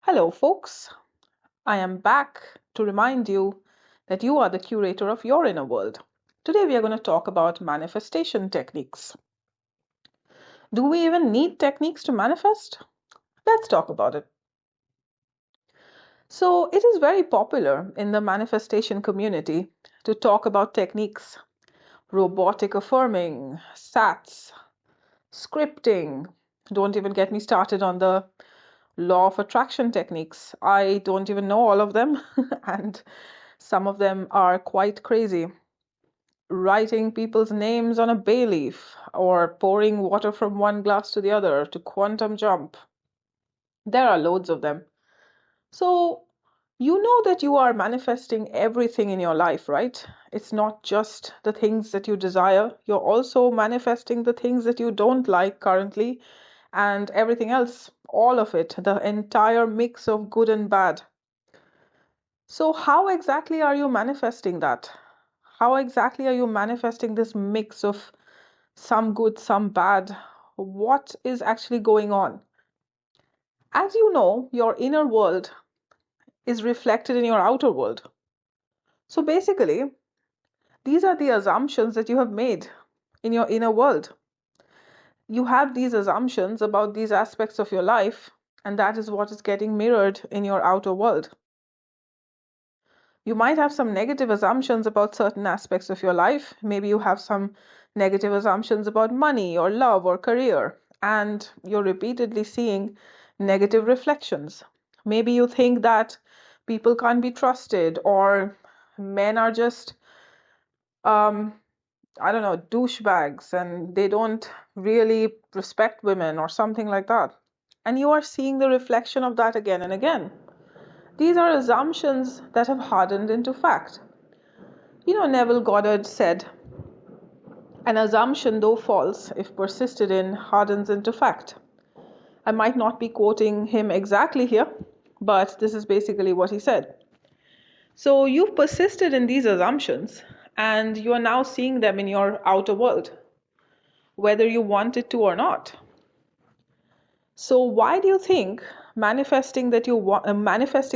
Hello, folks. I am back to remind you that you are the curator of your inner world. Today, we are going to talk about manifestation techniques. Do we even need techniques to manifest? Let's talk about it. So, it is very popular in the manifestation community to talk about techniques, robotic affirming, SATs, scripting. Don't even get me started on the law of attraction techniques. I don't even know all of them, and some of them are quite crazy. Writing people's names on a bay leaf or pouring water from one glass to the other to quantum jump. There are loads of them. So, you know that you are manifesting everything in your life, right? It's not just the things that you desire, you're also manifesting the things that you don't like currently and everything else, all of it, the entire mix of good and bad. So, how exactly are you manifesting that? How exactly are you manifesting this mix of some good, some bad? What is actually going on? As you know, your inner world is reflected in your outer world. So, basically, these are the assumptions that you have made in your inner world. You have these assumptions about these aspects of your life, and that is what is getting mirrored in your outer world. You might have some negative assumptions about certain aspects of your life. Maybe you have some negative assumptions about money or love or career, and you're repeatedly seeing negative reflections. Maybe you think that people can't be trusted, or men are just, um, I don't know, douchebags, and they don't really respect women, or something like that. And you are seeing the reflection of that again and again. These are assumptions that have hardened into fact. Neville Goddard said, an assumption, though false, if persisted in, hardens into fact. I might not be quoting him exactly here, but this is basically what he said. So you've persisted in these assumptions, and you are now seeing them in your outer world, whether you want it to or not. So why do you think manifesting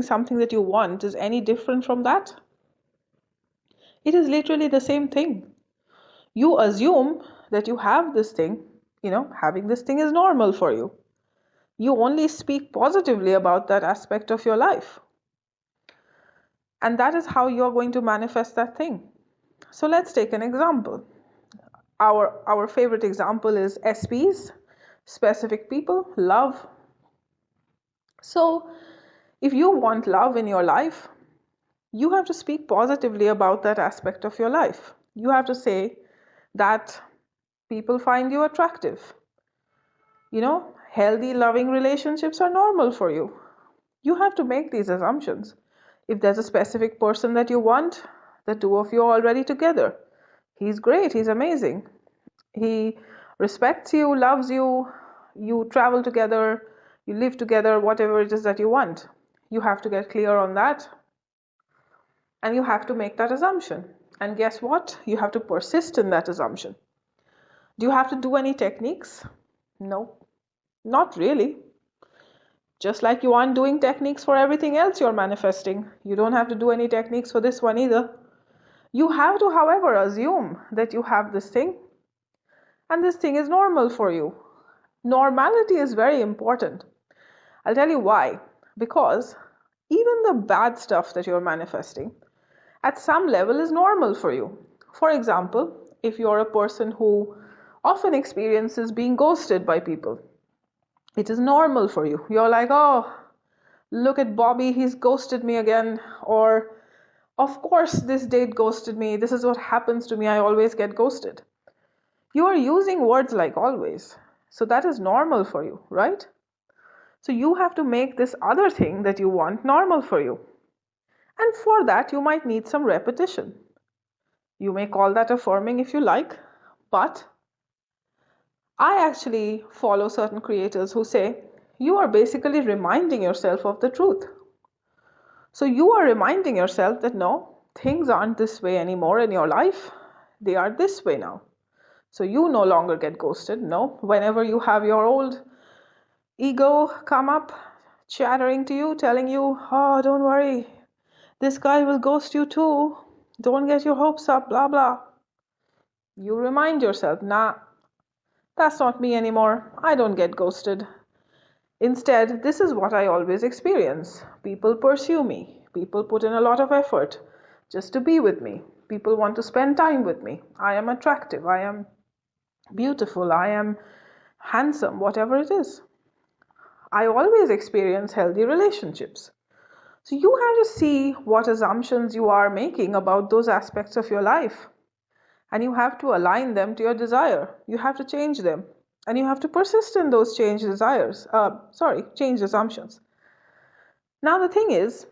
something that you want is any different from that? It is literally the same thing. You assume that you have this thing, having this thing is normal for you. You only speak positively about that aspect of your life. And that is how you're going to manifest that thing. So let's take an example. Our favorite example is SPs, specific people, love. So if you want love in your life, you have to speak positively about that aspect of your life. You have to say that people find you attractive. Healthy, loving relationships are normal for you. You have to make these assumptions. If there's a specific person that you want, the two of you are already together. He's great, he's amazing. He respects you, loves you, you travel together, you live together, whatever it is that you want. You have to get clear on that, and you have to make that assumption. And guess what? You have to persist in that assumption. Do you have to do any techniques? No, not really. Just like you aren't doing techniques for everything else you're manifesting, you don't have to do any techniques for this one either. You have to, however, assume that you have this thing, and this thing is normal for you. Normality is very important. I'll tell you why. Because even the bad stuff that you're manifesting at some level is normal for you. For example, if you're a person who often experiences being ghosted by people, it is normal for you. You're like, oh, look at Bobby, he's ghosted me again. Or, of course, this date ghosted me. This is what happens to me. I always get ghosted. You are using words like always. So that is normal for you, right? So you have to make this other thing that you want normal for you. And for that, you might need some repetition. You may call that affirming if you like, but I actually follow certain creators who say you are basically reminding yourself of the truth. So you are reminding yourself that no, things aren't this way anymore in your life. They are this way now. So you no longer get ghosted. No, whenever you have your old ego come up, chattering to you, telling you, oh, don't worry, this guy will ghost you too. Don't get your hopes up, blah, blah. You remind yourself, nah, that's not me anymore. I don't get ghosted. Instead, this is what I always experience. People pursue me. People put in a lot of effort just to be with me. People want to spend time with me. I am attractive. I am beautiful. I am handsome, whatever it is. I always experience healthy relationships. So you have to see what assumptions you are making about those aspects of your life. And you have to align them to your desire. You have to change them. And you have to persist in those changed assumptions. Now, the thing is,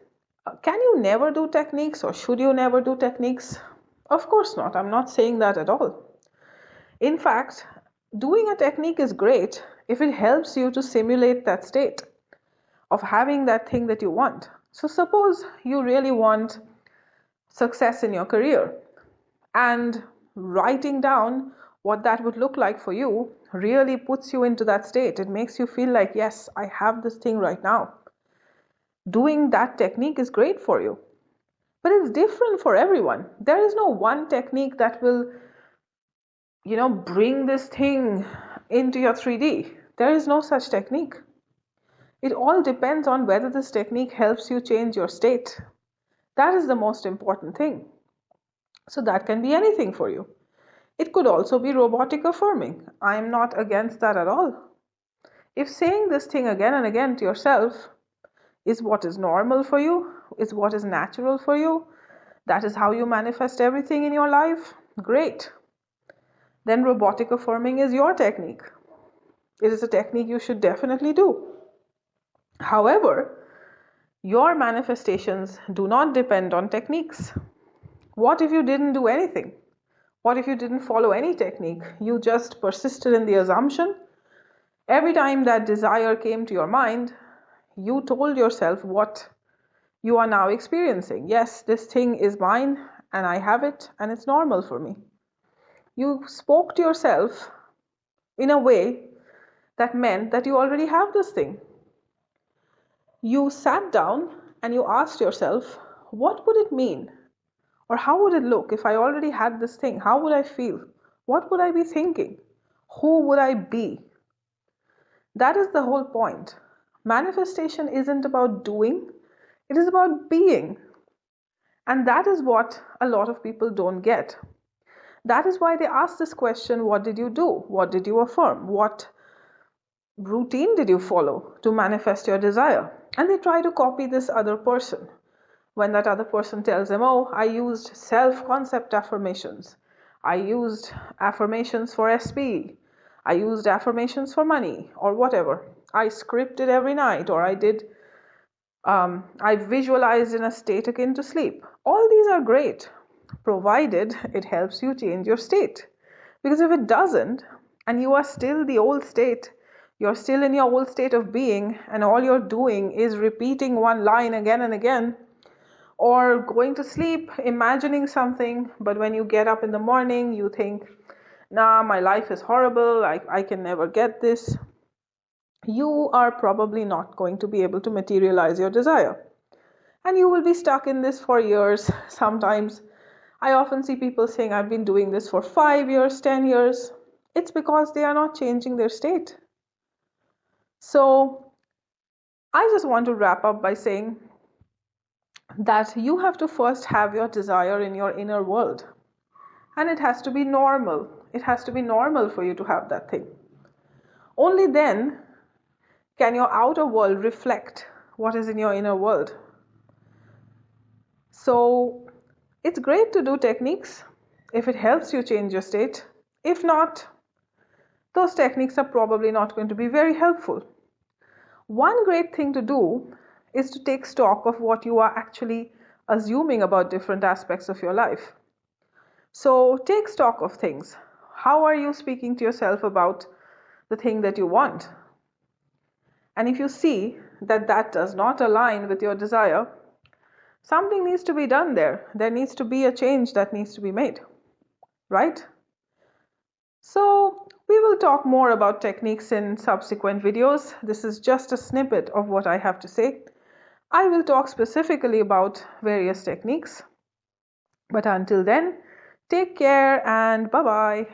can you never do techniques or should you never do techniques? Of course not. I'm not saying that at all. In fact, doing a technique is great if it helps you to simulate that state of having that thing that you want. So, suppose you really want success in your career, and writing down what that would look like for you really puts you into that state. It makes you feel like, yes, I have this thing right now. Doing that technique is great for you. But it's different for everyone. There is no one technique that will, bring this thing into your 3D. There is no such technique. It all depends on whether this technique helps you change your state. That is the most important thing. So that can be anything for you. It could also be robotic affirming. I am not against that at all. If saying this thing again and again to yourself is what is normal for you, is what is natural for you, that is how you manifest everything in your life, great. Then robotic affirming is your technique. It is a technique you should definitely do. However, your manifestations do not depend on techniques. What if you didn't do anything? What if you didn't follow any technique? You just persisted in the assumption. Every time that desire came to your mind, you told yourself what you are now experiencing. Yes, this thing is mine and I have it and it's normal for me. You spoke to yourself in a way that meant that you already have this thing. You sat down and you asked yourself, what would it mean? Or how would it look if I already had this thing? How would I feel? What would I be thinking? Who would I be? That is the whole point. Manifestation isn't about doing, it is about being. And that is what a lot of people don't get. That is why they ask this question, what did you do? What did you affirm? What routine did you follow to manifest your desire? And they try to copy this other person. When that other person tells them, oh, I used self-concept affirmations. I used affirmations for SP. I used affirmations for money or whatever. I scripted every night, or I visualized in a state akin to sleep. All these are great, provided it helps you change your state. Because if it doesn't, and you are still the old state, you're still in your old state of being, and all you're doing is repeating one line again and again, or going to sleep imagining something, but when you get up in the morning, you think, nah, my life is horrible, I can never get this. You are probably not going to be able to materialize your desire. And you will be stuck in this for years. Sometimes I often see people saying, I've been doing this for 5 years, 10 years. It's because they are not changing their state. So I just want to wrap up by saying that you have to first have your desire in your inner world. And it has to be normal. It has to be normal for you to have that thing. Only then can your outer world reflect what is in your inner world. So it's great to do techniques if it helps you change your state. If not, those techniques are probably not going to be very helpful. One great thing to do is to take stock of what you are actually assuming about different aspects of your life. So take stock of things. How are you speaking to yourself about the thing that you want? And if you see that that does not align with your desire, something needs to be done there. There needs to be a change that needs to be made, right? So we will talk more about techniques in subsequent videos. This is just a snippet of what I have to say. I will talk specifically about various techniques. But until then, take care and bye bye.